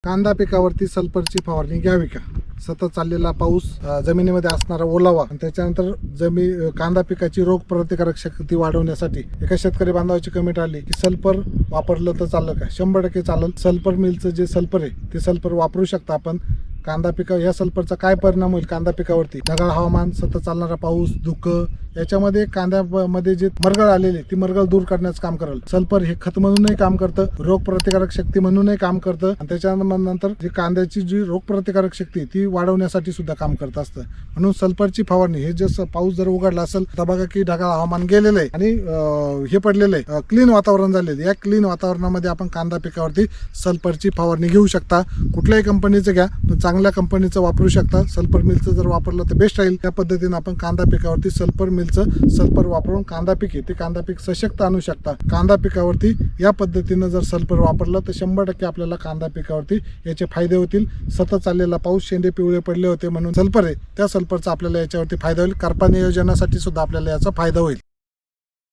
कांदा पिकावरती सल्फरची फवारणी घ्यावी का? सतत चाललेला पाऊस, जमिनीमध्ये असणारा ओलावा आणि त्याच्यानंतर कांदा पिकाची रोग प्रतिकारक शक्ती वाढवण्यासाठी एका शेतकरी बांधवाची कमेंट आली की सल्फर वापरलं तर चालेल का? 100% चालेल. सल्फर मिलचं जे सल्फर आहे ते सल्फर वापरू शकता आपण. कांदा पिका या सल्फरचा काय परिणाम होईल कांदा पिकावरती? ढगाळ हवामान, सतत चालणारा पाऊस, धुकं, याच्यामध्ये कांद्यामध्ये जे मरगळ आलेली ती मरगळ दूर करण्याचं काम करेल. सल्फर हे खत म्हणूनही काम करतं, रोग प्रतिकारक शक्ती म्हणूनही काम करतं आणि त्याच्यानंतर जी कांद्याची जी रोग प्रतिकारक शक्ती ती वाढवण्यासाठी सुद्धा काम करत असतं. म्हणून सल्फरची फवारणी हे जसं पाऊस जर उघडला असेल तर बघा की ढगाळ हवामान गेलेलं आहे आणि हे पडलेलं आहे, क्लीन वातावरण झालेलं. या क्लीन वातावरणामध्ये आपण कांदा पिकावरती सल्फरची फवारणी घेऊ शकता. कुठल्याही कंपनीचं घ्या, पण चांगल्या कंपनीचं वापरू शकता. सल्फर मिलचं जर वापरलं तर बेस्ट राहील. त्या पद्धतीने आपण कांदा पिकावरती सल्फर वापरून कांदा पीक आहे ते कांदा पीक सशक्त आणू शकता. कांदा पिकावरती या पद्धतीनं जर सल्फर वापरलं तर 100% आपल्याला कांदा पिकावरती याचे फायदे होतील. सतत चाललेला पाऊस, शेंडे पिवळे पडले होते म्हणून सल्फर आहे, त्या सल्फरचा आपल्याला याच्यावरती फायदा होईल. करपा नियोजनासाठी सुद्धा आपल्याला याचा फायदा होईल.